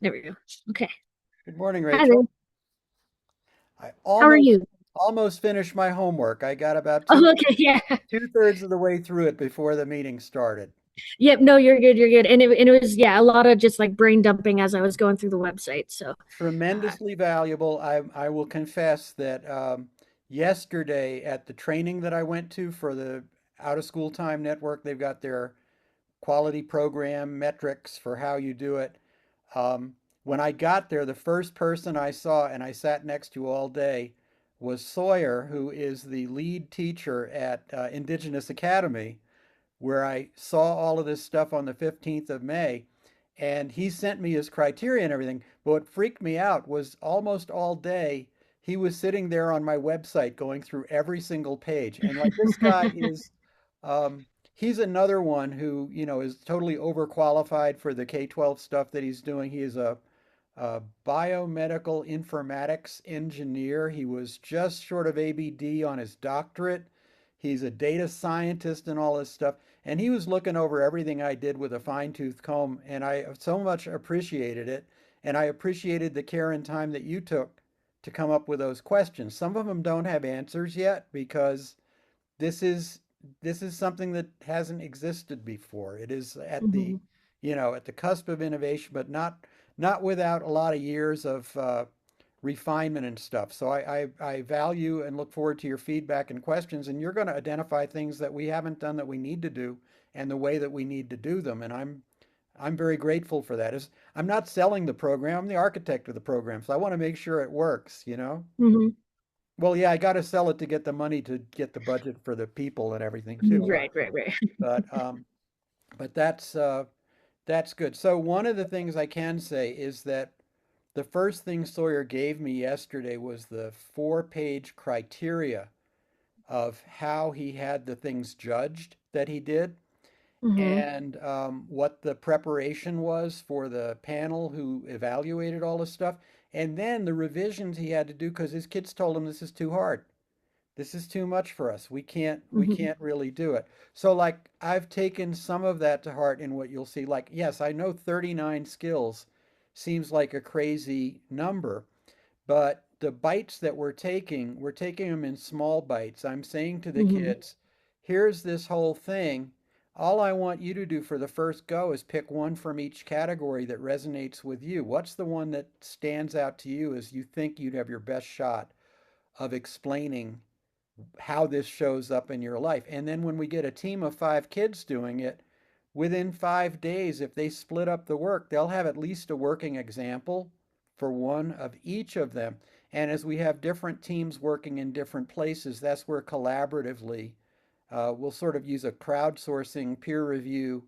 There we go. Okay. Good morning, Hi there. Rachel. I How are almost you? almost finished my homework. I got about Oh, okay. Yeah. two-thirds of the way through it before the meeting started. Yep. No, you're good. You're good. And it was, yeah, a lot of just like brain dumping as I was going through the website. So, uh, Tremendously valuable. I will confess that yesterday at the training that I went to for the Out of School Time Network, they've got their quality program metrics for how you do it. Um, when I got there, the first person I saw and I sat next to all day was Sawyer, who is the lead teacher at Indigenous Academy, where I saw all of this stuff on the 15th of May. And he sent me his criteria and everything. But what freaked me out was almost all day he was sitting there on my website going through every single page. And like this guy is, he's another one who, is totally overqualified for the K-12 stuff that he's doing. He is a biomedical informatics engineer. He was just short of ABD on his doctorate. He's a data scientist and all this stuff. And he was looking over everything I did with a fine-tooth comb, and I so much appreciated it. And I appreciated the care and time that you took to come up with those questions. Some of them don't have answers yet because this is this is something that hasn't existed before. It is at the, mhm. at the cusp of innovation, but not without a lot of years of refinement and stuff. So I value and look forward to your feedback and questions, and you're going to identify things that we haven't done that we need to do and the way that we need to do them. And I'm very grateful for that. I'm not selling the program, I'm the architect of the program, so I want to make sure it works. Mhm. Well, yeah, I got to sell it to get the money to get the budget for the people and everything too. Right, right, right. But um, but that's good. So one of the things I can say is that the first thing Sawyer gave me yesterday was the 4-page criteria of how he had the things judged that he did Mhm. and what the preparation was for the panel who evaluated all this stuff, and then the revisions he had to do because his kids told him this is too hard. This is too much for us. We Mhm. can't really do it. So like I've taken some of that to heart in what you'll see. Like, yes, I know 39 skills seems like a crazy number, but the bites that we're taking them in small bites. I'm saying to the Mhm. kids, here's this whole thing. All I want you to do for the first go is pick one from each category that resonates with you. What's the one that stands out to you as you think you'd have your best shot of explaining how this shows up in your life? And then when we get a team of 5 kids doing it, within 5 days, if they split up the work, they'll have at least a working example for one of each of them. And as we have different teams working in different places, that's where collaboratively we'll sort of use a crowdsourcing peer review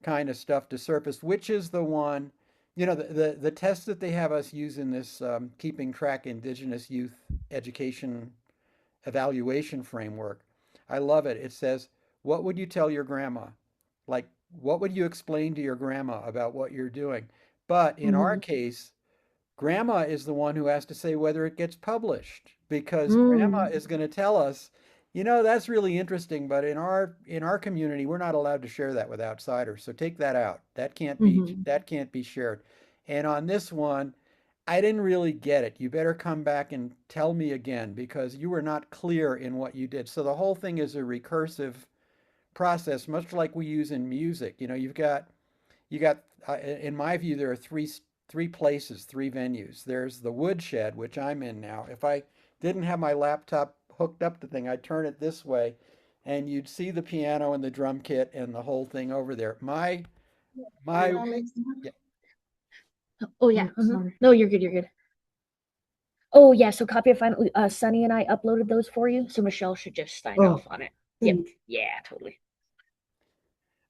kind of stuff to surface, which is the one, the test that they have us use in this keeping track Indigenous youth education evaluation framework. I love it. It says, what would you tell your grandma? Like, what would you explain to your grandma about what you're doing? But in our Mhm. case, Grandma is the one who has to say whether it gets published because Grandma Mm. is going to tell us, you know, that's really interesting, but in our community, we're not allowed to share that with outsiders. So take that out. Hmm. That can't be shared. And on this one, I didn't really get it. You better come back and tell me again because you were not clear in what you did. So the whole thing is a recursive process, much like we use in music. You know, you got in my view there are three places, three venues. There's the woodshed, which I'm in now. If I didn't have my laptop hooked up to the thing, I'd turn it this way and you'd see the piano and the drum kit and the whole thing over there. My yeah, Oh yeah. No, you're good. You're good. Oh yeah. So copy of final. Sunny and I uploaded those for you, so Michelle should just sign off on it. Yep. Yeah. Totally.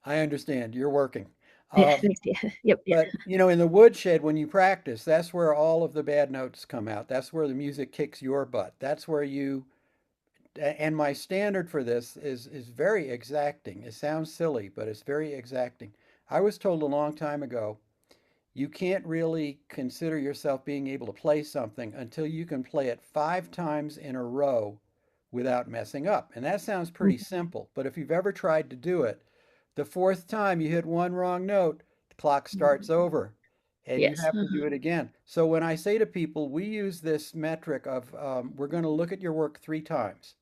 I understand. You're working. Yeah. Um, Thanks. Yeah. Yep. Yeah. but you know, in the woodshed, when you practice, that's where all of the bad notes come out. That's where the music kicks your butt. That's where you and my standard for this is very exacting. It sounds silly, but it's very exacting. I was told a long time ago, you can't really consider yourself being able to play something until you can play it 5 times in a row without messing up. And that sounds pretty Mhm. simple, but if you've ever tried to do it, the fourth time you hit one wrong note, the clock starts over and you Yes. have to do it again. So when I say to people, we use this metric of we're going to look at your work 3 times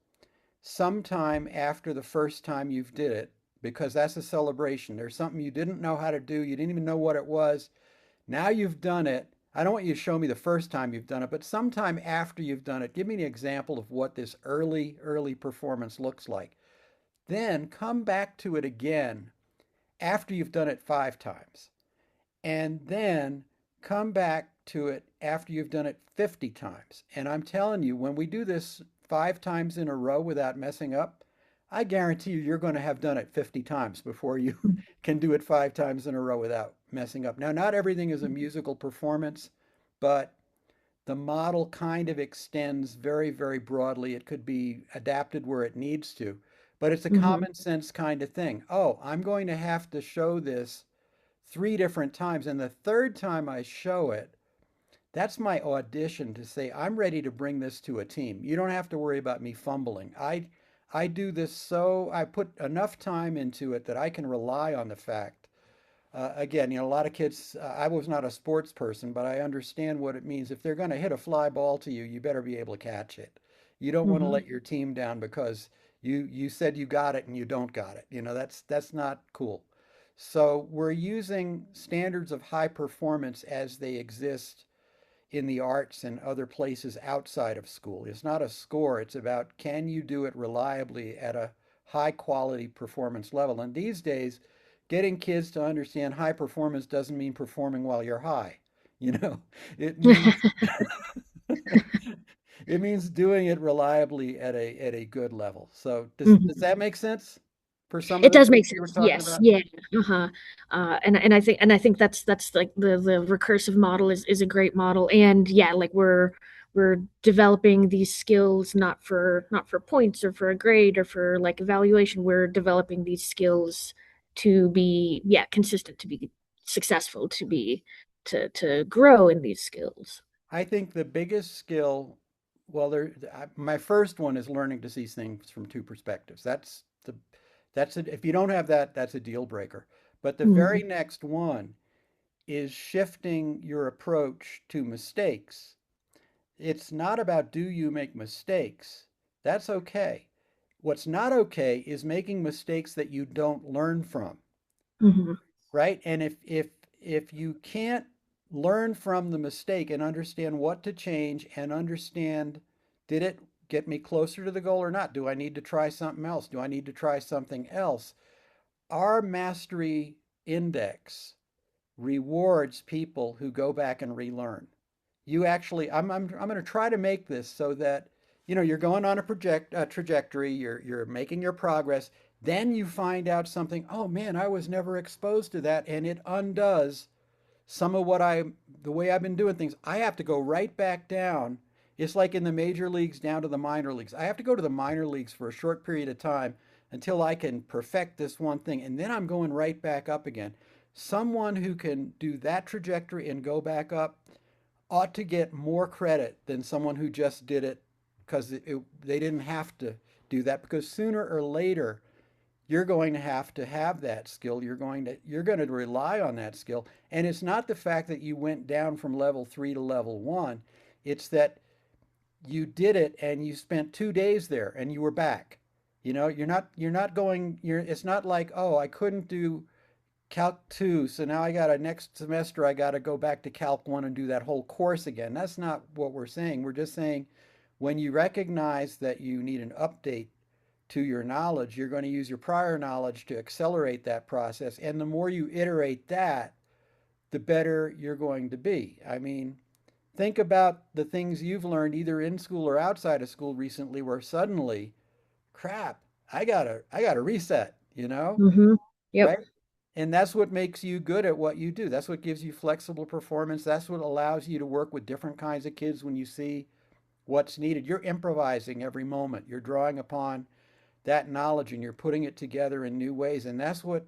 sometime after the first time you've did it because that's a celebration. There's something you didn't know how to do, you didn't even know what it was. Now you've done it. I don't want you to show me the first time you've done it, but sometime after you've done it, give me an example of what this early performance looks like. Then come back to it again after you've done it 5 times and then come back to it after you've done it 50 times. And I'm telling you, when we do this 5 times in a row without messing up, I guarantee you're going to have done it 50 times before you can do it 5 times in a row without messing up. Now, not everything is a musical performance, but the model kind of extends very broadly. It could be adapted where it needs to, but it's a Hmm. common sense kind of thing. Oh, I'm going to have to show this 3 different times. And the third time I show it, that's my audition to say, I'm ready to bring this to a team. You don't have to worry about me fumbling. I do this so I put enough time into it that I can rely on the fact. Again, you know, a lot of kids, I was not a sports person, but I understand what it means. If they're going to hit a fly ball to you, you better be able to catch it. You don't want to Hmm. let your team down because you said you got it and you don't got it. You know, that's not cool. So we're using standards of high performance as they exist in the arts and other places outside of school. It's not a score, it's about can you do it reliably at a high quality performance level. And these days, getting kids to understand high performance doesn't mean performing while you're high. You know, it means it means doing it reliably at a good level. So does Hmm. that make sense for some of It the does things make you were sense. talking Yes. about? Yeah. Uh-huh. And I think that's like the recursive model is a great model. And yeah, like we're developing these skills not for points or for a grade or for like evaluation. We're developing these skills to be consistent, to be successful, to grow in these skills. I think the biggest skill, well, my first one is learning to see things from two perspectives. That's it. If you don't have that, that's a deal breaker. But the very Mhm. next one is shifting your approach to mistakes. It's not about do you make mistakes? That's okay. What's not okay is making mistakes that you don't learn from, Mhm. right? And if you can't learn from the mistake and understand what to change and understand did it get me closer to the goal or not? Do I need to try something else? Do I need to try something else? Our mastery index rewards people who go back and relearn. You actually, I'm going to try to make this so that, you know, you're going on a trajectory, you're making your progress. Then you find out something, oh man, I was never exposed to that. And it undoes some of the way I've been doing things. I have to go right back down. It's like in the major leagues down to the minor leagues. I have to go to the minor leagues for a short period of time until I can perfect this one thing. And then I'm going right back up again. Someone who can do that trajectory and go back up, ought to get more credit than someone who just did it because they didn't have to do that, because sooner or later you're going to have that skill. You're going to rely on that skill. And it's not the fact that you went down from level 3 to level 1. It's that you did it and you spent 2 days there and you were back. You're not going you're it's not like, "Oh, I couldn't do Calc 2, so now I got to next semester I got to go back to Calc 1 and do that whole course again." That's not what we're saying. We're just saying when you recognize that you need an update to your knowledge, you're going to use your prior knowledge to accelerate that process. And the more you iterate that, the better you're going to be. I mean, think about the things you've learned either in school or outside of school recently where suddenly, crap, I got to reset, Mm-hmm. Yep. right? And that's what makes you good at what you do. That's what gives you flexible performance. That's what allows you to work with different kinds of kids when you see what's needed. You're improvising every moment. You're drawing upon that knowledge and you're putting it together in new ways. And that's what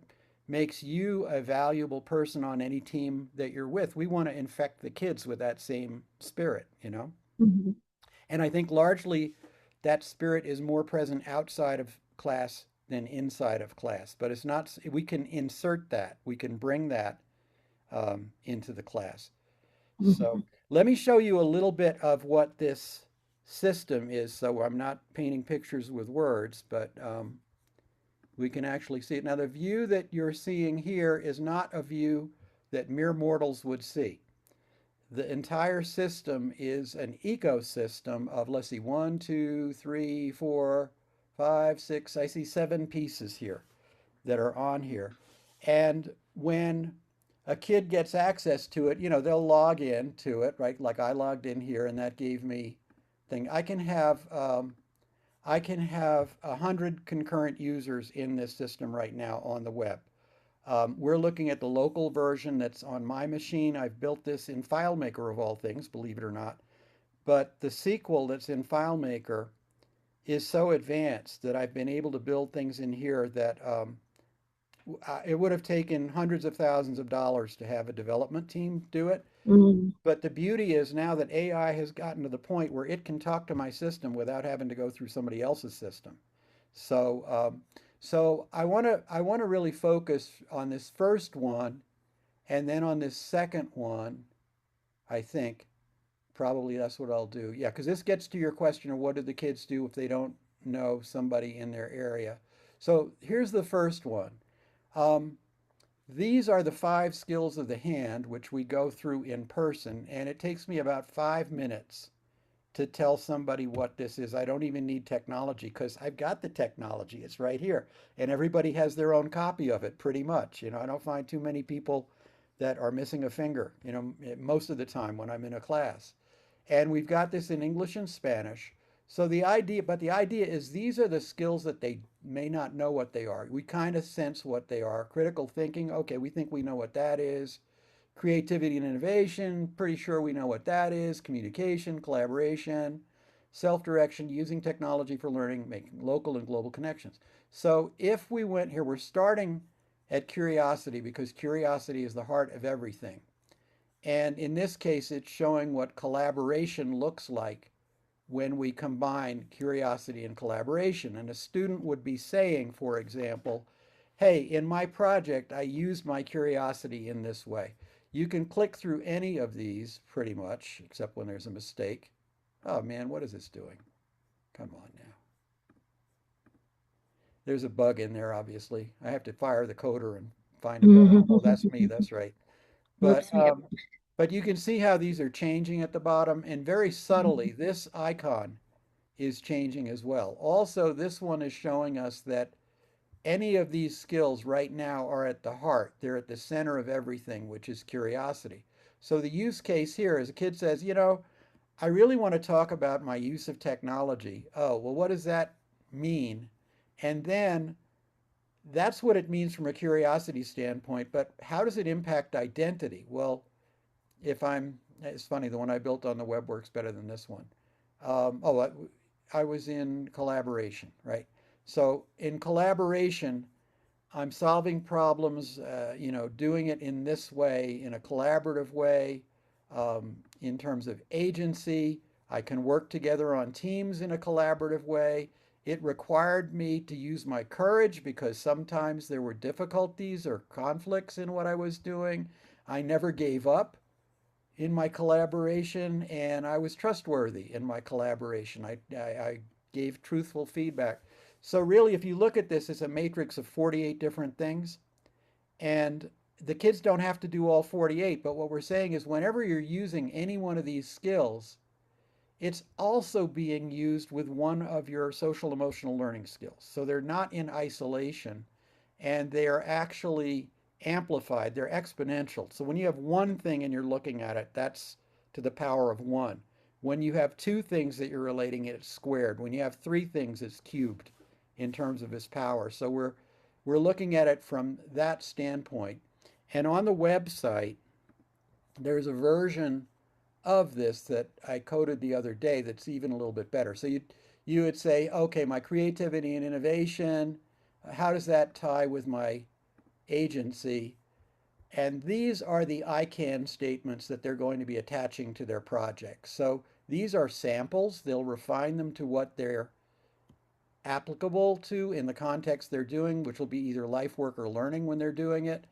makes you a valuable person on any team that you're with. We want to infect the kids with that same spirit. Mm-hmm. And I think largely that spirit is more present outside of class than inside of class. But it's not, we can insert that, we can bring that into the class. So Mm-hmm. let me show you a little bit of what this system is. So I'm not painting pictures with words, but we can actually see it. Now, the view that you're seeing here is not a view that mere mortals would see. The entire system is an ecosystem of, let's see, one, two, three, four, five, six, I see 7 pieces here that are on here. And when a kid gets access to it, they'll log in to it, right? Like I logged in here and that gave me thing. I can have 100 concurrent users in this system right now on the web. We're looking at the local version that's on my machine. I've built this in FileMaker of all things, believe it or not. But the SQL that's in FileMaker is so advanced that I've been able to build things in here that it would have taken hundreds of thousands of dollars to have a development team do it. Mm-hmm. But the beauty is now that AI has gotten to the point where it can talk to my system without having to go through somebody else's system. So, so I want to really focus on this first one, and then on this second one. I think probably that's what I'll do. Yeah, because this gets to your question of what do the kids do if they don't know somebody in their area. So here's the first one. Um, these are the 5 skills of the hand, which we go through in person, and it takes me about 5 minutes to tell somebody what this is. I don't even need technology because I've got the technology. It's right here. And everybody has their own copy of it pretty much. I don't find too many people that are missing a finger, most of the time when I'm in a class. And we've got this in English and Spanish. But the idea is these are the skills that they may not know what they are. We kind of sense what they are. Critical thinking, okay, we think we know what that is. Creativity and innovation, pretty sure we know what that is. Communication, collaboration, self-direction, using technology for learning, making local and global connections. So if we went here, we're starting at curiosity because curiosity is the heart of everything. And in this case, it's showing what collaboration looks like when we combine curiosity and collaboration. And a student would be saying, for example, hey, in my project, I used my curiosity in this way. You can click through any of these pretty much, except when there's a mistake. Oh man, what is this doing? Come on now. There's a bug in there, obviously. I have to fire the coder and find a bug. Oh, that's me, Mm-hmm. that's right. But Whoops. Yep. but you can see how these are changing at the bottom, and very subtly, this icon is changing as well. Also, this one is showing us that any of these skills right now are at the heart. They're at the center of everything, which is curiosity. So the use case here is a kid says, I really want to talk about my use of technology. Oh, well, what does that mean? And then that's what it means from a curiosity standpoint, but how does it impact identity? Well, it's funny, the one I built on the web works better than this one. I was in collaboration, right? So in collaboration, I'm solving problems, doing it in this way, in a collaborative way. in terms of agency. I can work together on teams in a collaborative way. It required me to use my courage because sometimes there were difficulties or conflicts in what I was doing. I never gave up in my collaboration, and I was trustworthy in my collaboration. I gave truthful feedback. So, really, if you look at this, it's a matrix of 48 different things. And the kids don't have to do all 48, but what we're saying is whenever you're using any one of these skills, it's also being used with one of your social emotional learning skills. So they're not in isolation and they are actually amplified, they're exponential. So when you have one thing and you're looking at it, that's to the power of one. When you have two things that you're relating it, it's squared. When you have three things, it's cubed in terms of its power. So we're looking at it from that standpoint. And on the website, there's a version of this that I coded the other day that's even a little bit better. So you would say, okay, my creativity and innovation, how does that tie with my agency? And these are the I can statements that they're going to be attaching to their projects. So these are samples. They'll refine them to what they're applicable to in the context they're doing, which will be either life work or learning when they're doing it.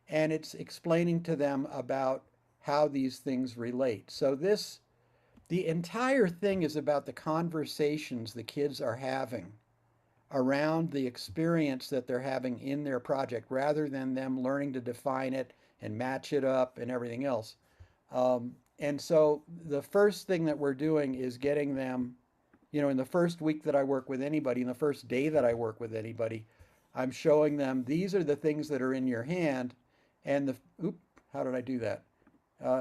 And it's explaining to them about how these things relate. So the entire thing is about the conversations the kids are having around the experience that they're having in their project rather than them learning to define it and match it up and everything else. And so the first thing that we're doing is getting them, in the first week that I work with anybody, in the first day that I work with anybody, I'm showing them these are the things that are in your hand. And how did I do that?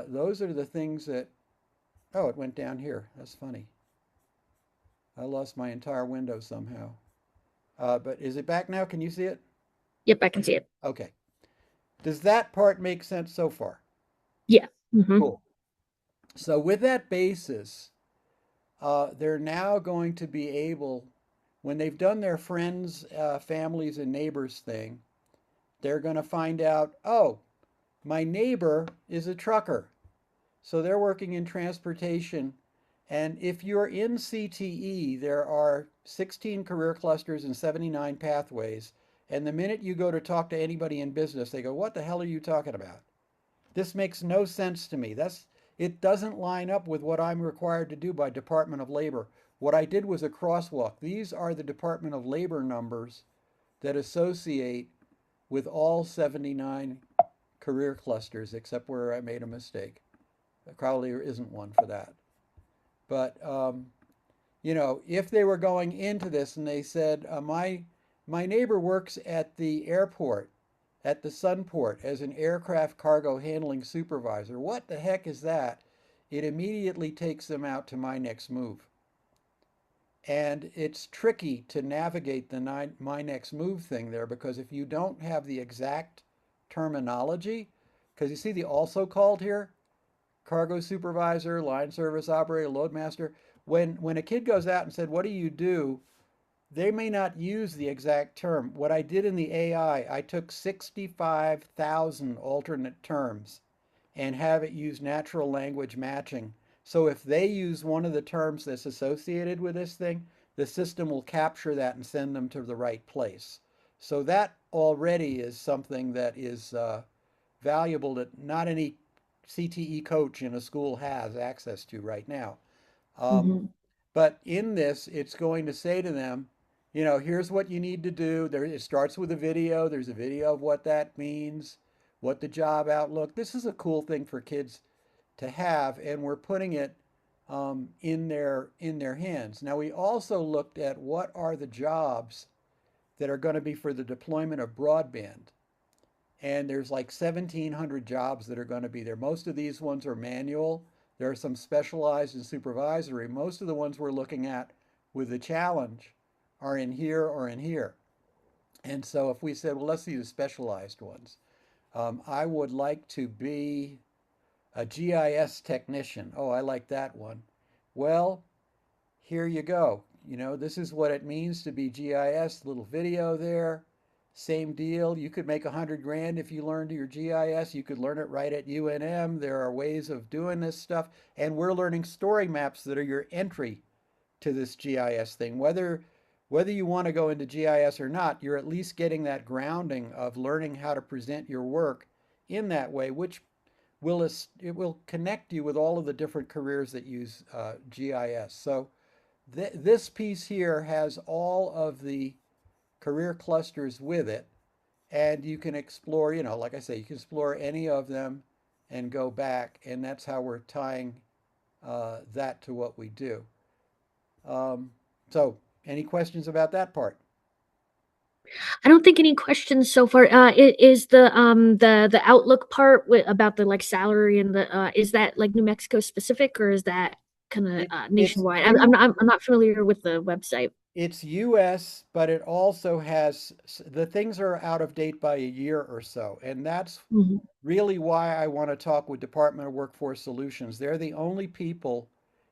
Those are the things that, oh, it went down here. That's funny. I lost my entire window somehow. But is it back now? Can you see it? Yep, I can see it. Okay. Does that part make sense so far? Yeah. Mm-hmm. Cool. So with that basis, they're now going to be able, when they've done their friends, families, and neighbors thing, they're going to find out, oh, my neighbor is a trucker. So they're working in transportation. And if you're in CTE, there are 16 career clusters and 79 pathways. And the minute you go to talk to anybody in business, they go, what the hell are you talking about? This makes no sense to me. It doesn't line up with what I'm required to do by Department of Labor. What I did was a crosswalk. These are the Department of Labor numbers that associate with all 79 career clusters, except where I made a mistake. There probably isn't one for that. But if they were going into this and they said, my neighbor works at the airport, at the Sunport, as an aircraft cargo handling supervisor. What the heck is that? It immediately takes them out to my next move. And it's tricky to navigate the my next move thing there because if you don't have the exact terminology, because you see the also called here, cargo supervisor, line service operator, load master. When a kid goes out and said, "What do you do?" they may not use the exact term. What I did in the AI, I took 65,000 alternate terms and have it use natural language matching. So if they use one of the terms that's associated with this thing, the system will capture that and send them to the right place. So that already is something that is valuable that not any CTE coach in a school has access to right now. Um, Mm-hmm. but in this, it's going to say to them, here's what you need to do. It starts with a video. There's a video of what that means, what the job outlook. This is a cool thing for kids to have, and we're putting it in their hands. Now we also looked at what are the jobs that are going to be for the deployment of broadband. And there's like 1,700 jobs that are going to be there. Most of these ones are manual. There are some specialized and supervisory. Most of the ones we're looking at with the challenge are in here or in here. And so if we said, well, let's see the specialized ones. I would like to be a GIS technician. Oh, I like that one. Well, here you go. This is what it means to be GIS, little video there. same deal. You could make 100 grand if you learned your GIS. You could learn it right at UNM. There are ways of doing this stuff. And we're learning story maps that are your entry to this GIS thing. Whether you want to go into GIS or not, you're at least getting that grounding of learning how to present your work in that way, which it will connect you with all of the different careers that use GIS. So this piece here has all of the career clusters with it, and you can explore, like I say, you can explore any of them and go back, and that's how we're tying that to what we do. Um, so, any questions about that part? I don't think any questions so far. Is the Outlook part about the like salary and the is that like New Mexico specific, or is that kind of It's nationwide? you. I'm not familiar with the website. It's US, but it also has the things are out of date by a year or so, and that's Mhm. really why I want to talk with Department of Workforce Solutions. They're the only people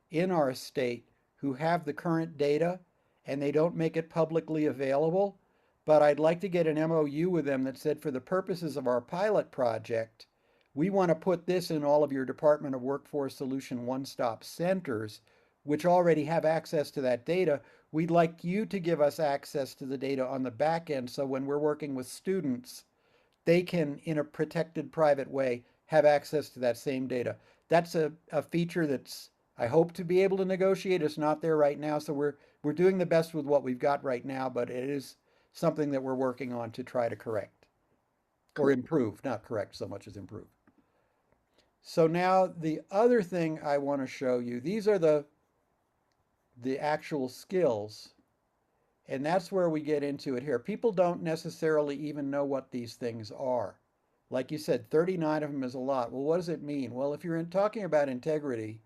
in our state who have the current data, and they don't make it publicly available. But I'd like to get an MOU with them that said, for the purposes of our pilot project, we want to put this in all of your Department of Workforce Solution one-stop centers, which already have access to that data. We'd like you to give us access to the data on the back end, so when we're working with students, they can, in a protected private way, have access to that same data. That's a feature that's I hope to be able to negotiate. It's not there right now, so we're doing the best with what we've got right now, but it is something that we're working on to try to correct or Cool. improve, not correct so much as improve. So now the other thing I want to show you, these are the actual skills, and that's where we get into it here. People don't necessarily even know what these things are. Like you said, 39 of them is a lot. Well, what does it mean? Well, if you're talking about integrity,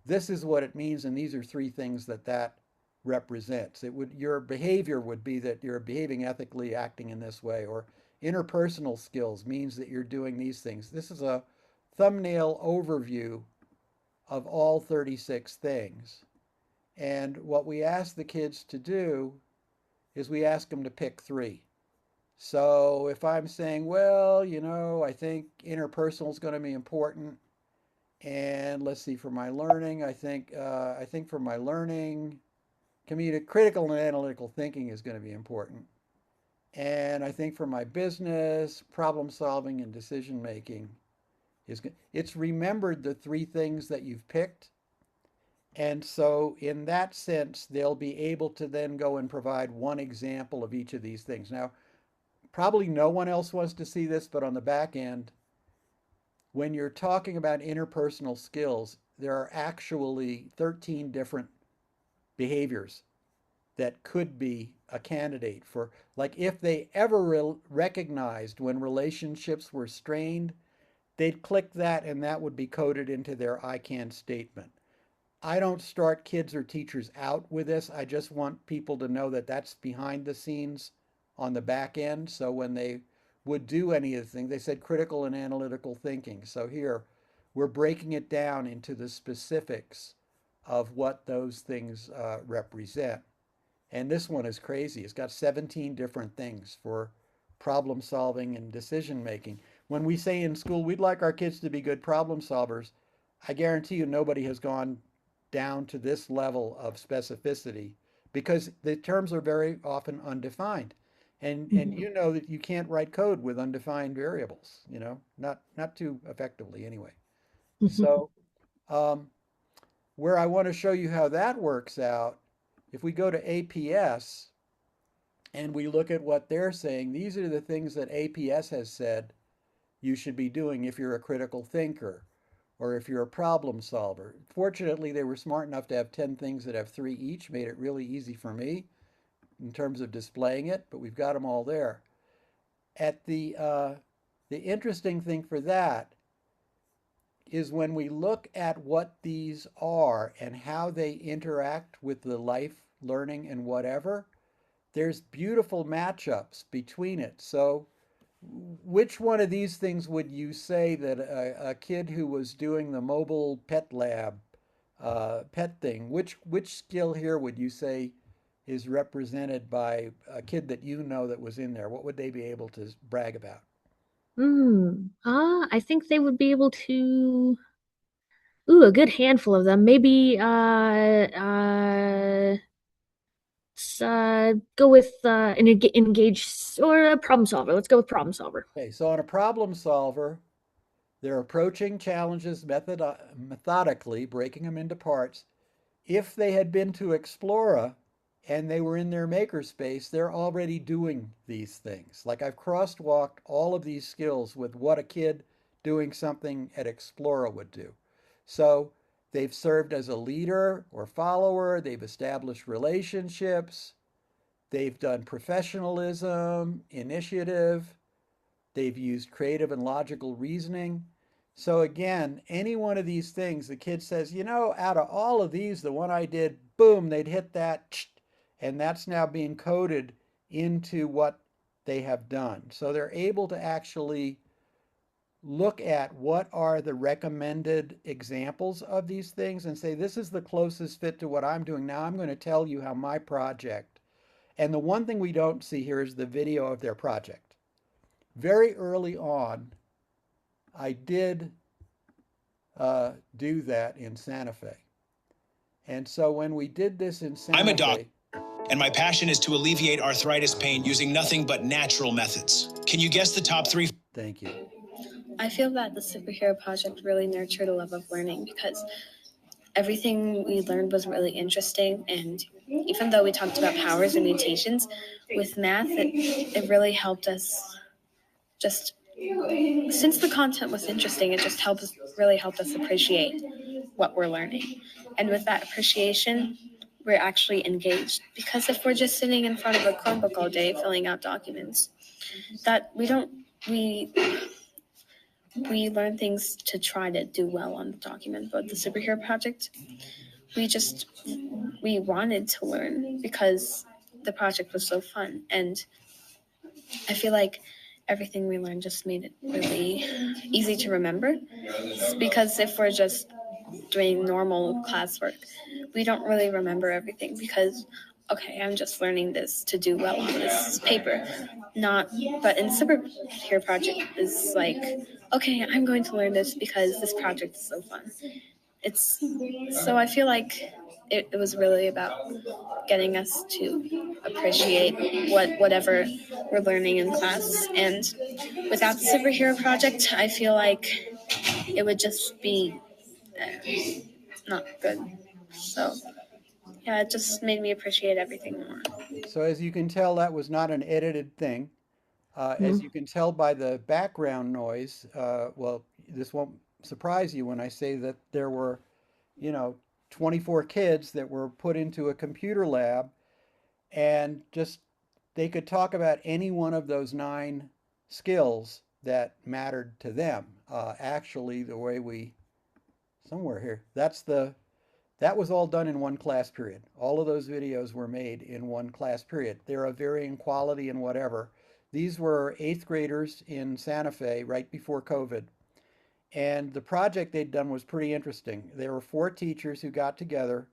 this is what it means, and these are three things that represents. Your behavior would be that you're behaving ethically, acting in this way, or interpersonal skills means that you're doing these things. This is a thumbnail overview of all 36 things. And what we ask the kids to do is we ask them to pick three. So if I'm saying, well, I think interpersonal is going to be important, and let's see, for my learning, I think for my learning, critical and analytical thinking is going to be important, and I think for my business, problem solving and decision making is good. It's remembered the three things that you've picked, and so in that sense, they'll be able to then go and provide one example of each of these things. Now, probably no one else wants to see this, but on the back end, when you're talking about interpersonal skills, there are actually 13 different behaviors that could be a candidate for, like, if they ever recognized when relationships were strained, they'd click that and that would be coded into their I can statement. I don't start kids or teachers out with this. I just want people to know that that's behind the scenes on the back end. So when they would do any of the things, they said critical and analytical thinking. So here we're breaking it down into the specifics of what those things represent. And this one is crazy. It's got 17 different things for problem solving and decision making. When we say in school, we'd like our kids to be good problem solvers, I guarantee you nobody has gone down to this level of specificity because the terms are very often undefined. And Mhm. you know that you can't write code with undefined variables, not too effectively anyway. So um, where I want to show you how that works out, if we go to APS and we look at what they're saying, these are the things that APS has said you should be doing if you're a critical thinker or if you're a problem solver. Fortunately, they were smart enough to have 10 things that have three each, made it really easy for me in terms of displaying it, but we've got them all there. At the interesting thing for that is when we look at what these are and how they interact with the life, learning, and whatever, there's beautiful matchups between it. So which one of these things would you say that a kid who was doing the mobile pet lab pet thing, which skill here would you say is represented by a kid that you know that was in there, what would they be able to brag about? I think they would be able to. Ooh, a good handful of them. Maybe let's go with an engage or a problem solver. Let's go with problem solver. Okay, so on a problem solver, they're approaching challenges methodically, breaking them into parts. If they had been to Explora and they were in their makerspace, they're already doing these things. Like I've crosswalked all of these skills with what a kid doing something at Explora would do. So they've served as a leader or follower, they've established relationships, they've done professionalism, initiative, they've used creative and logical reasoning. So again, any one of these things, the kid says, you know, out of all of these, the one I did, boom, they'd hit that, and that's now being coded into what they have done. So they're able to actually look at what are the recommended examples of these things and say, this is the closest fit to what I'm doing. Now I'm going to tell you how my project. And the one thing we don't see here is the video of their project. Very early on, I did do that in Santa Fe. And so when we did this in Santa Fe, and my passion is to alleviate arthritis pain using nothing but natural methods. Can you guess the top three? Thank you. I feel that the superhero project really nurtured a love of learning because everything we learned was really interesting. And even though we talked about powers and mutations, with math, it really helped us just, since the content was interesting, it just really helped us appreciate what we're learning. And with that appreciation, we're actually engaged. Because if we're just sitting in front of a Chromebook all day filling out documents, that we learn things to try to do well on the document. But the superhero project, we wanted to learn because the project was so fun. And I feel like everything we learned just made it really easy to remember. Because if we're just doing normal classwork, we don't really remember everything because, okay, I'm just learning this to do well on this paper. Not, but in superhero project is like, okay, I'm going to learn this because this project is so fun. It's so I feel like it was really about getting us to appreciate whatever we're learning in class. And without the superhero project, I feel like it would just be not good. So yeah, it just made me appreciate everything more. So as you can tell, that was not an edited thing. As you Mhm. can tell by the background noise, well, this won't surprise you when I say that there were, you know, 24 kids that were put into a computer lab and just they could talk about any one of those 9 skills that mattered to them. Actually, the way we somewhere here, that was all done in one class period. All of those videos were made in one class period. They're of varying quality and whatever. These were 8th graders in Santa Fe right before COVID. And the project they'd done was pretty interesting. There were 4 teachers who got together.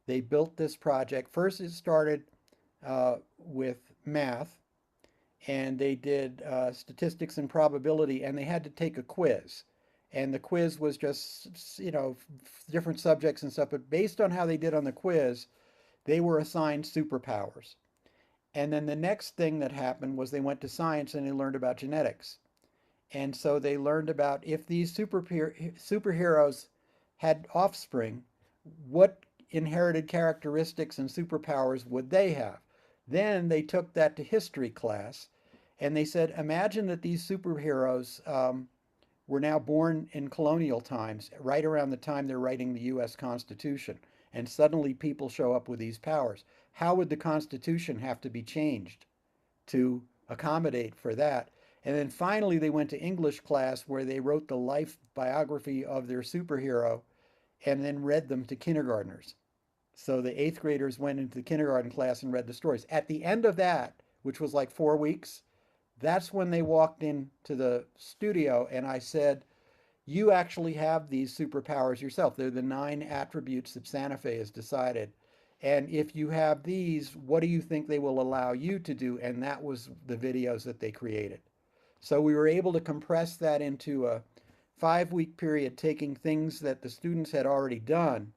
They built this project. First, it started with math, and they did statistics and probability, and they had to take a quiz. And the quiz was just, different subjects and stuff. But based on how they did on the quiz, they were assigned superpowers. And then the next thing that happened was they went to science and they learned about genetics. And so they learned about if these superheroes had offspring, what inherited characteristics and superpowers would they have? Then they took that to history class and they said, imagine that these superheroes were now born in colonial times, right around the time they're writing the US Constitution. And suddenly people show up with these powers. How would the Constitution have to be changed to accommodate for that? And then finally, they went to English class where they wrote the life biography of their superhero and then read them to kindergartners. So the 8th graders went into the kindergarten class and read the stories. At the end of that, which was like 4 weeks, that's when they walked into the studio and I said, you actually have these superpowers yourself. They're the 9 attributes that Santa Fe has decided. And if you have these, what do you think they will allow you to do? And that was the videos that they created. So we were able to compress that into a 5 week period, taking things that the students had already done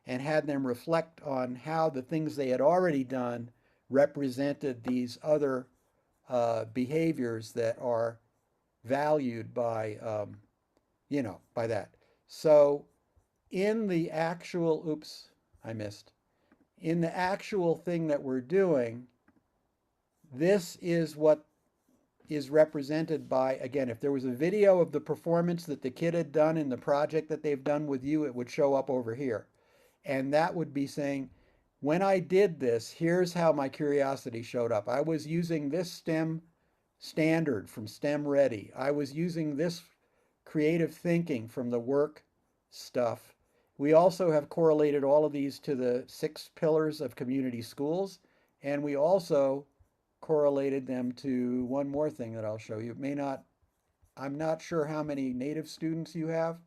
and had them reflect on how the things they had already done represented these other behaviors that are valued by, by that. So in the actual, oops, I missed. In the actual thing that we're doing, this is what is represented by, again, if there was a video of the performance that the kid had done in the project that they've done with you, it would show up over here. And that would be saying, when I did this, here's how my curiosity showed up. I was using this STEM standard from STEM Ready. I was using this creative thinking from the work stuff. We also have correlated all of these to the 6 pillars of community schools, and we also correlated them to one more thing that I'll show you. It may not, I'm not sure how many native students you have,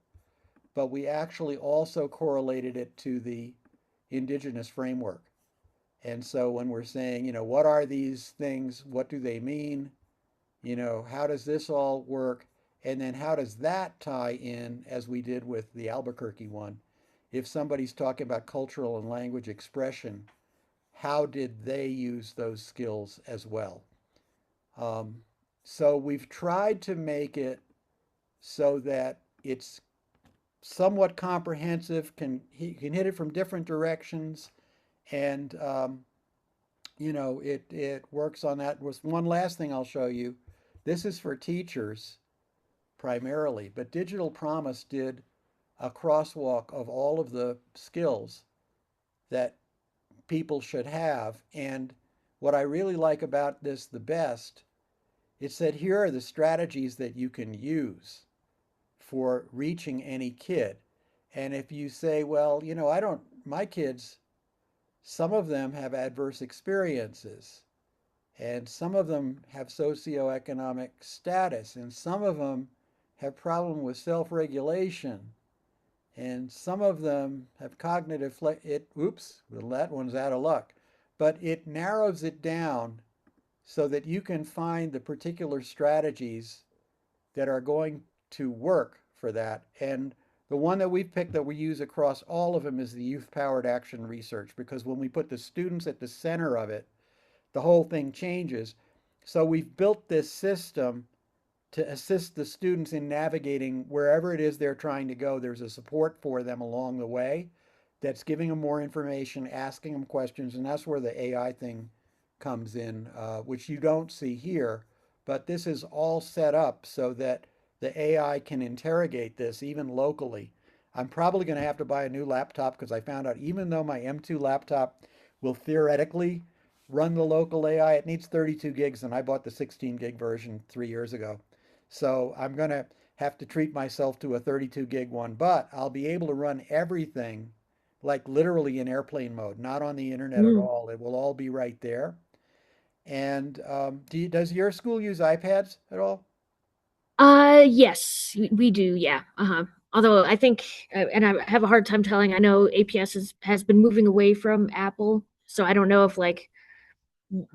but we actually also correlated it to the indigenous framework. And so when we're saying, what are these things? What do they mean? How does this all work? And then how does that tie in, as we did with the Albuquerque one? If somebody's talking about cultural and language expression, how did they use those skills as well? Um, so we've tried to make it so that it's somewhat comprehensive, can hit it from different directions, and it works on that. Was one last thing I'll show you. This is for teachers primarily, but Digital Promise did a crosswalk of all of the skills that people should have. And what I really like about this the best, it said here are the strategies that you can use for reaching any kid. And if you say, well, I don't, my kids, some of them have adverse experiences, and some of them have socioeconomic status, and some of them have problem with self-regulation, and some of them have cognitive oops, well, that one's out of luck. But it narrows it down so that you can find the particular strategies that are going to work for that. And the one that we've picked that we use across all of them is the youth powered action research, because when we put the students at the center of it, the whole thing changes. So we've built this system to assist the students in navigating wherever it is they're trying to go. There's a support for them along the way that's giving them more information, asking them questions, and that's where the AI thing comes in, which you don't see here. But this is all set up so that the AI can interrogate this even locally. I'm probably going to have to buy a new laptop because I found out even though my M2 laptop will theoretically run the local AI, it needs 32 gigs, and I bought the 16 gig version 3 years ago. So I'm going to have to treat myself to a 32 gig one, but I'll be able to run everything like literally in airplane mode, not on the internet at Mm. all. It will all be right there. And does your school use iPads at all? Yes, we do, yeah. Uh-huh. Although I think, and I have a hard time telling, I know APS has been moving away from Apple, so I don't know if like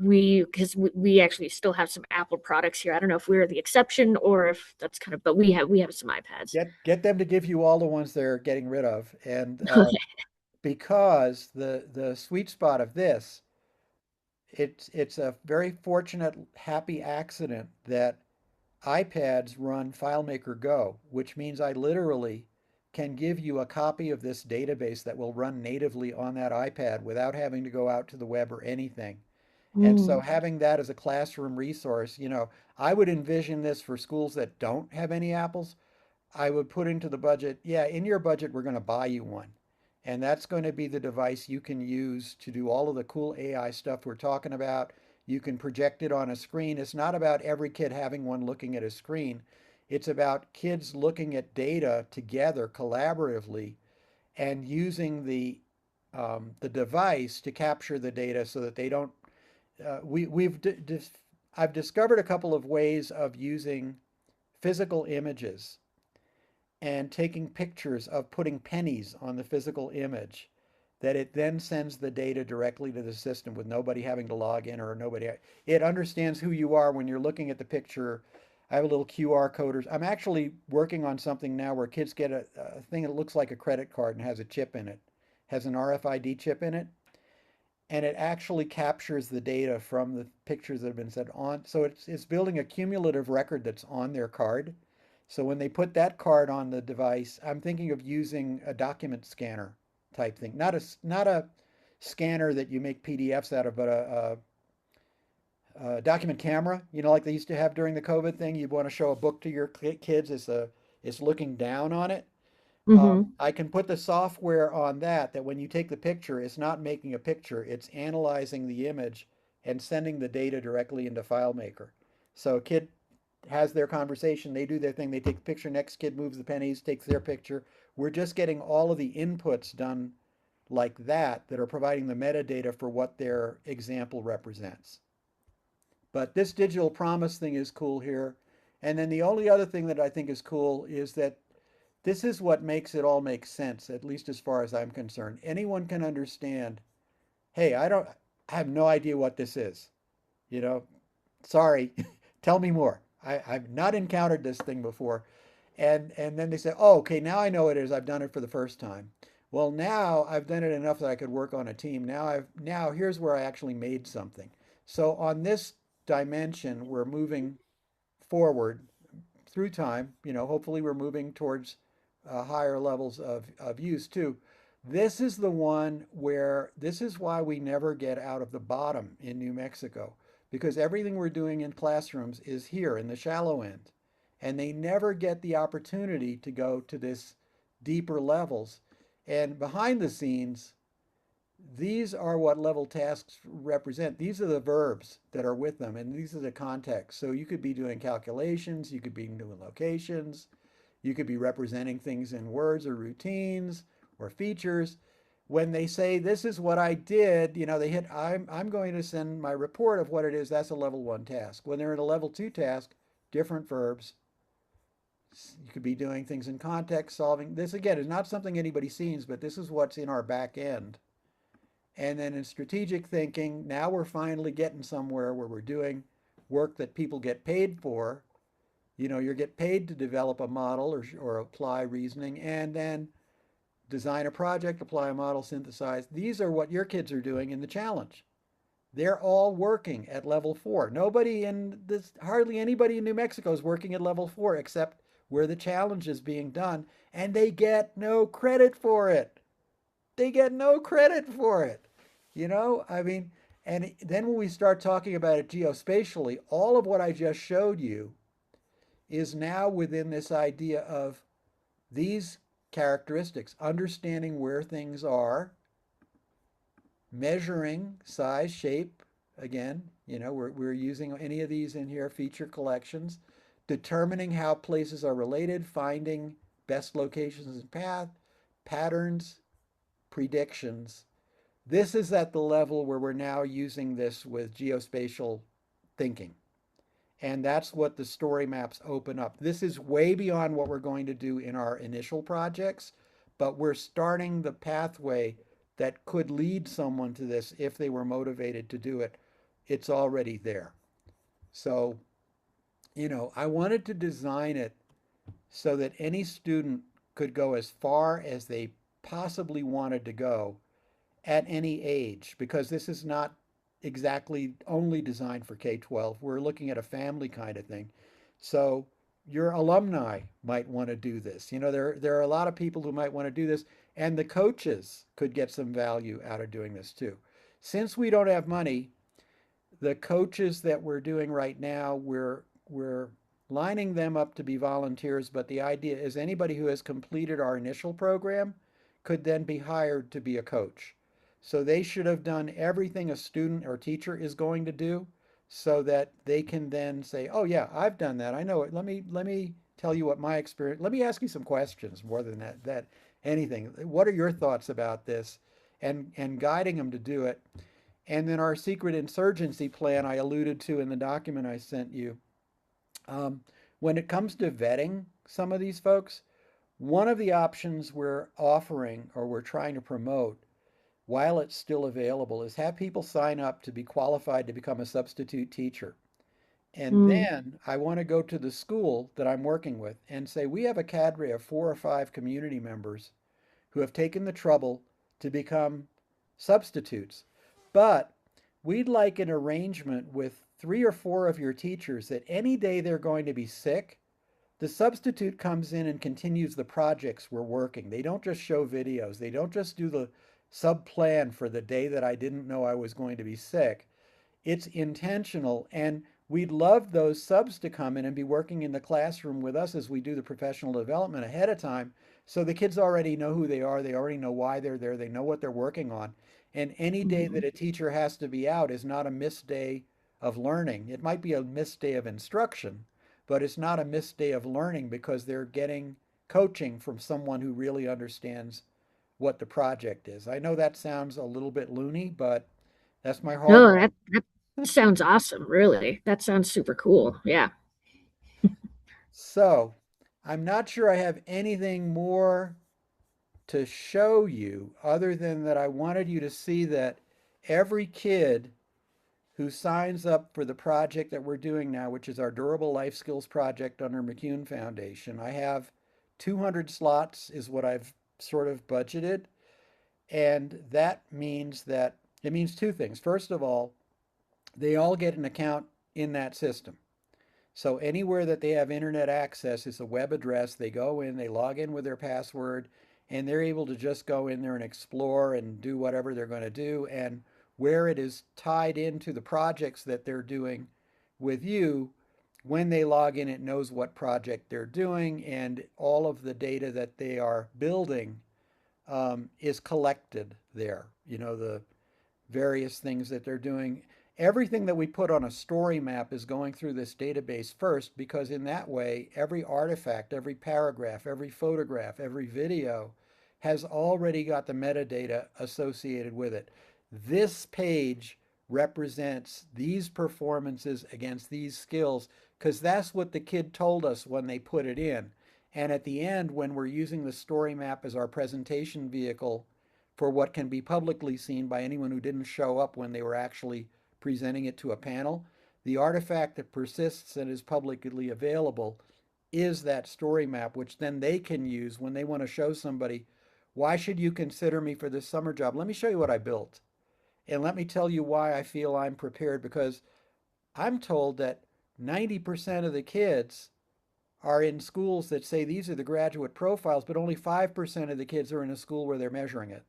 because we actually still have some Apple products here. I don't know if we're the exception or if that's kind of, but we have some iPads. Get them to give you all the ones they're getting rid of, and Okay. because the sweet spot of this, it's a very fortunate, happy accident that iPads run FileMaker Go, which means I literally can give you a copy of this database that will run natively on that iPad without having to go out to the web or anything. And so Mm. having that as a classroom resource, I would envision this for schools that don't have any Apples. I would put into the budget, yeah, in your budget, we're going to buy you one. And that's going to be the device you can use to do all of the cool AI stuff we're talking about. You can project it on a screen. It's not about every kid having one looking at a screen. It's about kids looking at data together collaboratively and using the device to capture the data so that they don't. I've discovered a couple of ways of using physical images and taking pictures of putting pennies on the physical image that it then sends the data directly to the system with nobody having to log in or nobody. It understands who you are when you're looking at the picture. I have a little QR code. I'm actually working on something now where kids get a thing that looks like a credit card and has a chip in it, has an RFID chip in it, and it actually captures the data from the pictures that have been set on. So it's building a cumulative record that's on their card. So when they put that card on the device, I'm thinking of using a document scanner type thing, not a scanner that you make PDFs out of, but a document camera. You know, like they used to have during the COVID thing. You'd want to show a book to your kids as it's looking down on it. Mm-hmm. I can put the software on that when you take the picture, it's not making a picture, it's analyzing the image and sending the data directly into FileMaker. So a kid has their conversation, they do their thing, they take the picture, next kid moves the pennies, takes their picture. We're just getting all of the inputs done like that are providing the metadata for what their example represents. But this digital promise thing is cool here. And then the only other thing that I think is cool is that this is what makes it all make sense, at least as far as I'm concerned. Anyone can understand, hey, I have no idea what this is. You know, sorry, tell me more. I've not encountered this thing before. And then they say, oh, okay, now I know what it is. I've done it for the first time. Well, now I've done it enough that I could work on a team. Now here's where I actually made something. So on this dimension, we're moving forward through time. You know, hopefully we're moving towards higher levels of use too. This is the one where this is why we never get out of the bottom in New Mexico, because everything we're doing in classrooms is here in the shallow end. And they never get the opportunity to go to this deeper levels. And behind the scenes, these are what level tasks represent. These are the verbs that are with them, and these are the contexts. So you could be doing calculations, you could be doing locations, you could be representing things in words or routines or features. When they say, this is what I did, you know, they hit, I'm going to send my report of what it is. That's a level 1 task. When they're in a level 2 task, different verbs. You could be doing things in context, solving. This, again, is not something anybody sees, but this is what's in our back end. And then in strategic thinking, now we're finally getting somewhere where we're doing work that people get paid for. You know, you get paid to develop a model or apply reasoning, and then design a project, apply a model, synthesize. These are what your kids are doing in the challenge. They're all working at level 4. Nobody in this, hardly anybody in New Mexico is working at level 4 except where the challenge is being done, and they get no credit for it. They get no credit for it. You know, I mean, and then when we start talking about it geospatially, all of what I just showed you is now within this idea of these characteristics, understanding where things are, measuring size, shape, again, you know, we're using any of these in here, feature collections, determining how places are related, finding best locations and path, patterns, predictions. This is at the level where we're now using this with geospatial thinking. And that's what the story maps open up. This is way beyond what we're going to do in our initial projects, but we're starting the pathway that could lead someone to this if they were motivated to do it. It's already there. So, you know, I wanted to design it so that any student could go as far as they possibly wanted to go at any age, because this is not exactly only designed for K-12. We're looking at a family kind of thing. So your alumni might want to do this. You know, there are a lot of people who might want to do this, and the coaches could get some value out of doing this too. Since we don't have money, the coaches that we're doing right now, we're lining them up to be volunteers, but the idea is anybody who has completed our initial program could then be hired to be a coach. So they should have done everything a student or teacher is going to do so that they can then say, oh yeah, I've done that. I know it. Let me tell you what my experience. Let me ask you some questions more than that anything. What are your thoughts about this? And guiding them to do it. And then our secret insurgency plan I alluded to in the document I sent you. Um, when it comes to vetting some of these folks, one of the options we're offering or we're trying to promote while it's still available is have people sign up to be qualified to become a substitute teacher. And Mm. then I want to go to the school that I'm working with and say, we have a cadre of 4 or 5 community members who have taken the trouble to become substitutes. But we'd like an arrangement with 3 or 4 of your teachers that any day they're going to be sick, the substitute comes in and continues the projects we're working. They don't just show videos. They don't just do the sub plan for the day that I didn't know I was going to be sick. It's intentional, and we'd love those subs to come in and be working in the classroom with us as we do the professional development ahead of time. So the kids already know who they are, they already know why they're there, they know what they're working on. And any day that Mhm. a teacher has to be out is not a missed day of learning. It might be a missed day of instruction, but it's not a missed day of learning because they're getting coaching from someone who really understands what the project is. I know that sounds a little bit loony, but that's my heart. No, that sounds awesome, really. That sounds super cool. Yeah. So, I'm not sure I have anything more to show you other than that I wanted you to see that every kid who signs up for the project that we're doing now, which is our Durable Life Skills project under McCune Foundation, I have 200 slots is what I've sort of budgeted. And that means that it means 2 things. First of all, they all get an account in that system. So anywhere that they have internet access is a web address. They go in, they log in with their password, and they're able to just go in there and explore and do whatever they're going to do. And where it is tied into the projects that they're doing with you, when they log in, it knows what project they're doing, and all of the data that they are building is collected there. You know, the various things that they're doing. Everything that we put on a story map is going through this database first because in that way, every artifact, every paragraph, every photograph, every video has already got the metadata associated with it. This page represents these performances against these skills because that's what the kid told us when they put it in. And at the end, when we're using the story map as our presentation vehicle for what can be publicly seen by anyone who didn't show up when they were actually presenting it to a panel, the artifact that persists and is publicly available is that story map, which then they can use when they want to show somebody, why should you consider me for this summer job? Let me show you what I built. And let me tell you why I feel I'm prepared because I'm told that 90% of the kids are in schools that say these are the graduate profiles, but only 5% of the kids are in a school where they're measuring it.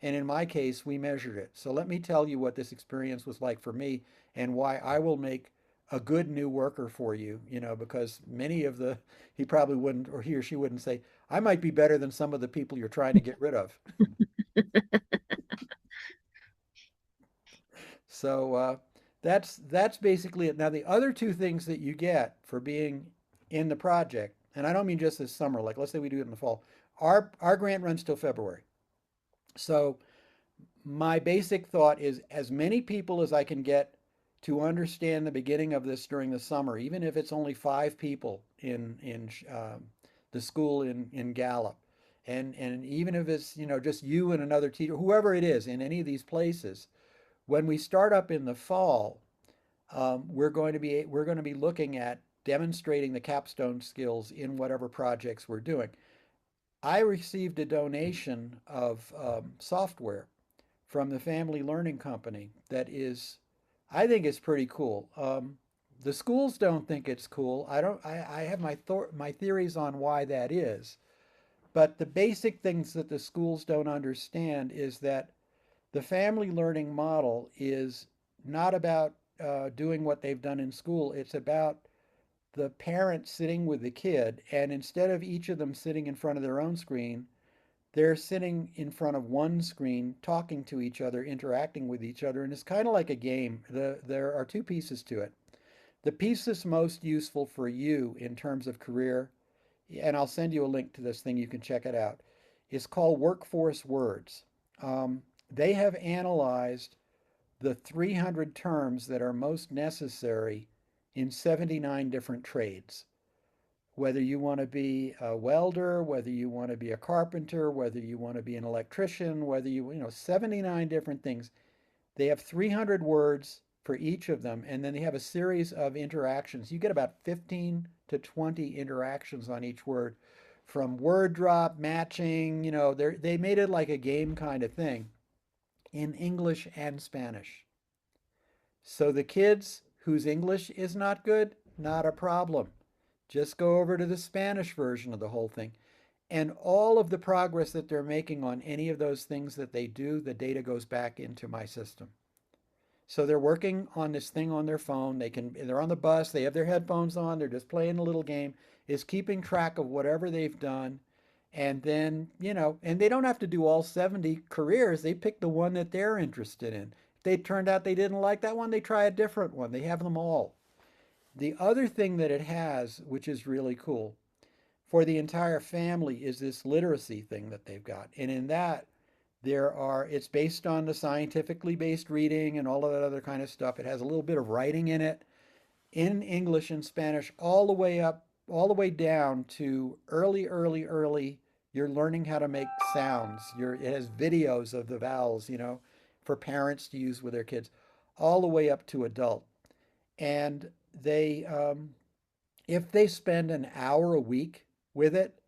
And in my case, we measured it. So let me tell you what this experience was like for me and why I will make a good new worker for you, because many of he probably wouldn't, or he or she wouldn't say, I might be better than some of the people you're trying to get rid of. So that's basically it. Now, the other 2 things that you get for being in the project, and I don't mean just this summer, like let's say we do it in the fall, our grant runs till February. So my basic thought is as many people as I can get to understand the beginning of this during the summer, even if it's only 5 people in the school in Gallup, and even if it's just you and another teacher, whoever it is in any of these places, when we start up in the fall, we're going to be looking at demonstrating the capstone skills in whatever projects we're doing. I received a donation of software from the Family Learning Company that is, I think it's pretty cool. The schools don't think it's cool. I don't. I have my theories on why that is, but the basic things that the schools don't understand is that the family learning model is not about doing what they've done in school. It's about the parent sitting with the kid, and instead of each of them sitting in front of their own screen, they're sitting in front of one screen, talking to each other, interacting with each other, and it's kind of like a game. There are 2 pieces to it. The piece that's most useful for you in terms of career, and I'll send you a link to this thing, you can check it out, is called Workforce Words. They have analyzed the 300 terms that are most necessary in 79 different trades. whether you want to be a welder, whether you want to be a carpenter, whether you want to be an electrician, whether you know, 79 different things. They have 300 words for each of them, and then they have a series of interactions. You get about 15 to 20 interactions on each word, from word drop, matching, you know, they made it like a game kind of thing in English and Spanish. So the kids whose English is not good, not a problem. Just go over to the Spanish version of the whole thing. And all of the progress that they're making on any of those things that they do, the data goes back into my system. So they're working on this thing on their phone. They're on the bus, they have their headphones on, they're just playing a little game, is keeping track of whatever they've done. And then, you know, and they don't have to do all 70 careers. They pick the one that they're interested in. If they turned out they didn't like that one, they try a different one. They have them all. The other thing that it has, which is really cool, for the entire family is this literacy thing that they've got. And in that, it's based on the scientifically based reading and all of that other kind of stuff. It has a little bit of writing in it, in English and Spanish, all the way up, all the way down to early. You're learning how to make sounds. It has videos of the vowels, you know, for parents to use with their kids, all the way up to adult. And if they spend an hour a week with it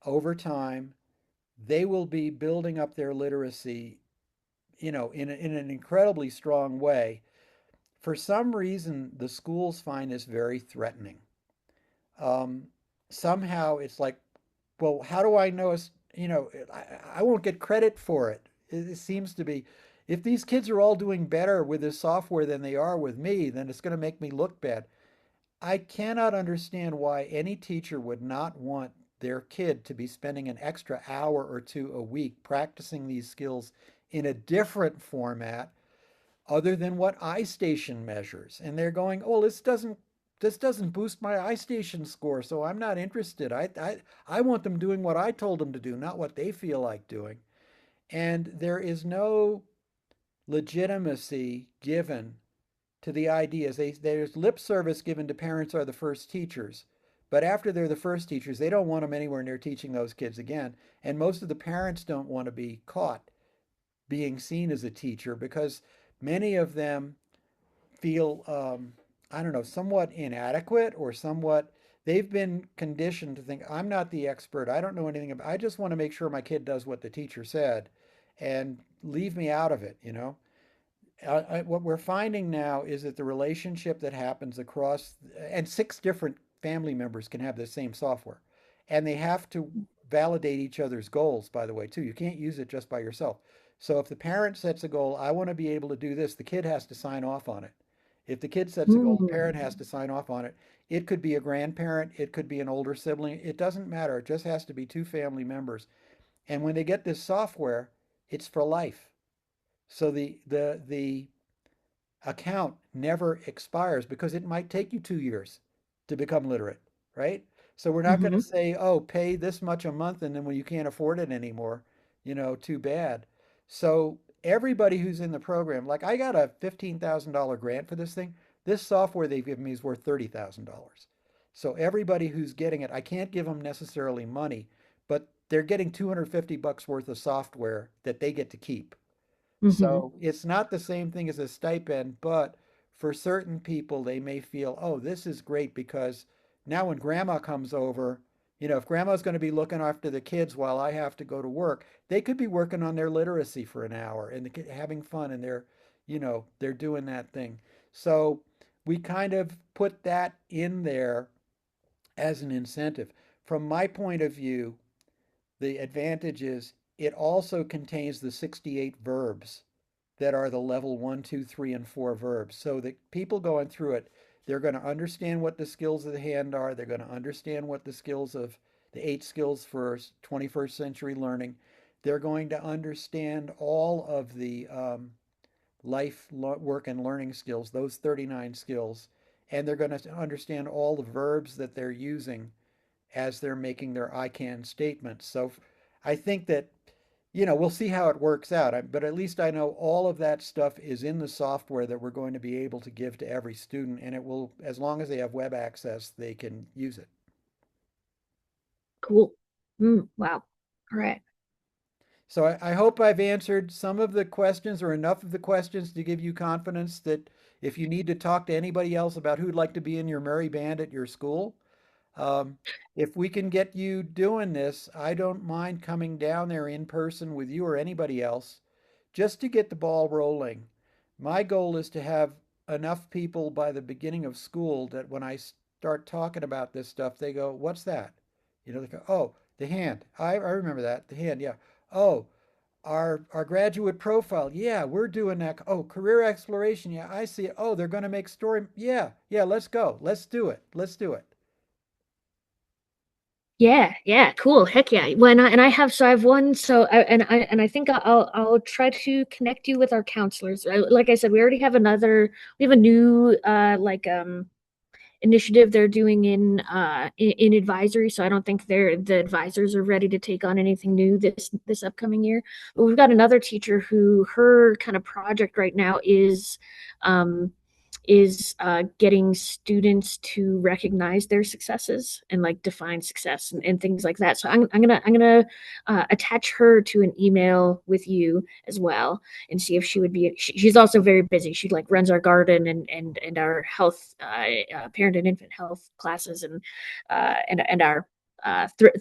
over time, they will be building up their literacy, you know, in an incredibly strong way. For some reason, the schools find this very threatening. Um, Somehow it's like, well, how do I know? You know, I won't get credit for it. It seems to be, if these kids are all doing better with this software than they are with me, then it's going to make me look bad. I cannot understand why any teacher would not want their kid to be spending an extra hour or two a week practicing these skills in a different format other than what iStation measures. And they're going, "Oh, this doesn't boost my iStation score, so I'm not interested. I want them doing what I told them to do, not what they feel like doing." And there is no legitimacy given to the ideas. There's lip service given to parents are the first teachers, but after they're the first teachers, they don't want them anywhere near teaching those kids again. And most of the parents don't want to be caught being seen as a teacher because many of them feel, I don't know, somewhat inadequate or somewhat. They've been conditioned to think, I'm not the expert. I don't know anything about. I just want to make sure my kid does what the teacher said, and leave me out of it. You know, what we're finding now is that the relationship that happens across, and six different family members can have the same software, and they have to validate each other's goals, by the way, too. You can't use it just by yourself. So if the parent sets a goal, I want to be able to do this, the kid has to sign off on it. If the kid sets a goal, the parent has to sign off on it. It could be a grandparent, it could be an older sibling, it doesn't matter. It just has to be two family members. And when they get this software, it's for life. So the account never expires because it might take you 2 years to become literate, right? So we're not going to Mm-hmm. say, oh, pay this much a month and then when you can't afford it anymore, you know, too bad. So everybody who's in the program, like I got a $15,000 grant for this thing. This software they've given me is worth $30,000. So everybody who's getting it, I can't give them necessarily money, but they're getting 250 bucks worth of software that they get to keep. Mm-hmm. So it's not the same thing as a stipend, but for certain people, they may feel, oh, this is great because now when grandma comes over, you know, if grandma's going to be looking after the kids while I have to go to work, they could be working on their literacy for an hour and having fun and they're doing that thing. So we kind of put that in there as an incentive. From my point of view, the advantage is it also contains the 68 verbs that are the level one, two, three, and four verbs. So that people going through it, they're going to understand what the skills of the hand are. They're going to understand what the 8 skills for 21st century learning. They're going to understand all of the life, work, and learning skills, those 39 skills. And they're going to understand all the verbs that they're using as they're making their I can statements. So I think that, we'll see how it works out. But at least I know all of that stuff is in the software that we're going to be able to give to every student. And it will, as long as they have web access, they can use it. Cool. Wow. All right. So I hope I've answered some of the questions or enough of the questions to give you confidence that if you need to talk to anybody else about who'd like to be in your merry band at your school, um, if we can get you doing this, I don't mind coming down there in person with you or anybody else just to get the ball rolling. My goal is to have enough people by the beginning of school that when I start talking about this stuff, they go, "What's that?" They go, "Oh, the hand. I remember that. The hand, yeah. Oh, our graduate profile. Yeah, we're doing that. Oh, career exploration. Yeah, I see it. Oh, they're going to make story. Yeah, yeah, let's go. Let's do it. Let's do it." Yeah, yeah, cool. Heck yeah. When I have so I have one I think I'll try to connect you with our counselors. Like I said, we have a new initiative they're doing in advisory, so I don't think the advisors are ready to take on anything new this upcoming year. But we've got another teacher who her kind of project right now um getting students to recognize their successes and like define success and things like that. So I'm gonna attach her to an email with you as well and see if she would be. She's also very busy. She like runs our garden and our health, parent and infant health classes and our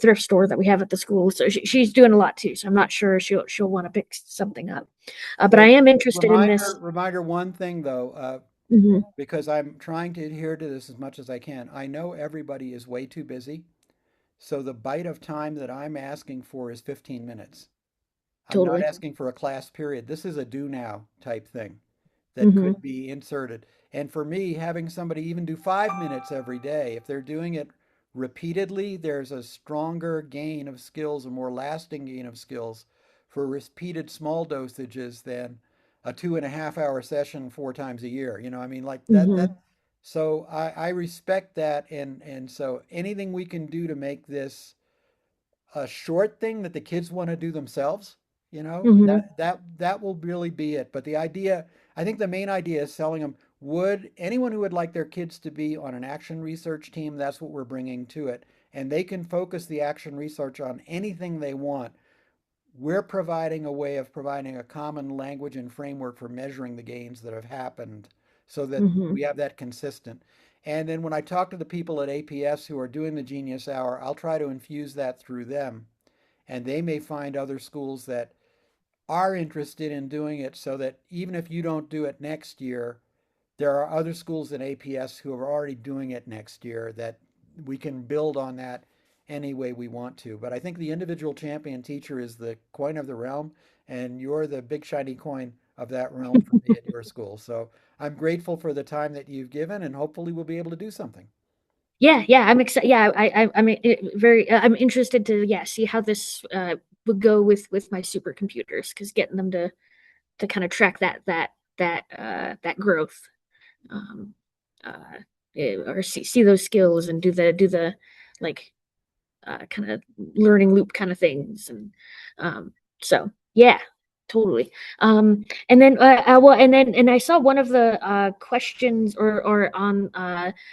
thrift store that we have at the school. So she's doing a lot too. So I'm not sure she'll want to pick something up. But I Well, am interested in this. reminder one thing though, Mhm, because I'm trying to adhere to this as much as I can. I know everybody is way too busy, so the bite of time that I'm asking for is 15 minutes. I'm not totally. asking for a class period. This is a do now type thing that Hmm. could be inserted. And for me, having somebody even do 5 minutes every day, if they're doing it repeatedly, there's a stronger gain of skills, a more lasting gain of skills for repeated small dosages than a 2.5 hour session 4 times a year. I mean, like Hmm. so I respect that. And so anything we can do to make this a short thing that the kids want to do themselves, Hmm. that will really be it. But the idea, I think the main idea is selling them. Would anyone who would like their kids to be on an action research team, that's what we're bringing to it. And they can focus the action research on anything they want. We're providing a way of providing a common language and framework for measuring the gains that have happened so that Hmm. we have that consistent. And then when I talk to the people at APS who are doing the Genius Hour, I'll try to infuse that through them. And they may find other schools that are interested in doing it so that even if you don't do it next year, there are other schools in APS who are already doing it next year that we can build on that any way we want to. But I think the individual champion teacher is the coin of the realm, and you're the big shiny coin of that realm for me at your school. So I'm grateful for the time that you've given, and hopefully we'll be able to do something. Yeah, yeah, I'm excited. Yeah, I'm very I'm interested to see how this would go with my supercomputers because getting them to kind of track that growth, um, uh, or see those skills and do the like kind of learning loop kind of things. And so, yeah, totally. And then, well, and I saw one of the questions or on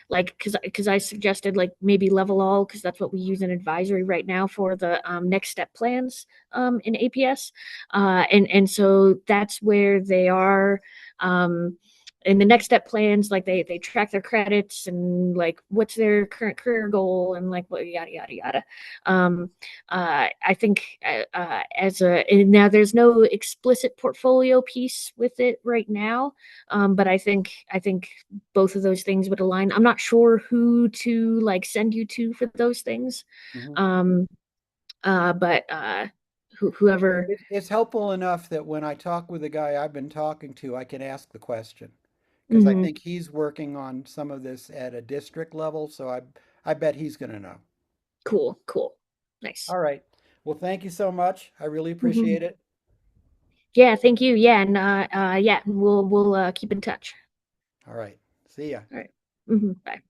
like because I suggested like maybe level all because that's what we use in advisory right now for the next step plans in APS, and so that's where they are. Um, in the next step plans, like they track their credits and like what's their current career goal and like what yada yada yada. um I think as a and now there's no explicit portfolio piece with it right now, but I think both of those things would align. I'm not sure who to like send you to for those things, Mhm. um but whoever. It's helpful enough that when I talk with the guy I've been talking to, I can ask the question because I Mhm. think he's working on some of this at a district level, so I bet he's going to know. Cool, cool, nice. All right. Well, thank you so much. I really Mhm. appreciate it. Yeah, thank you. Yeah, and yeah, we'll keep in touch. All right. See ya. All right. Bye.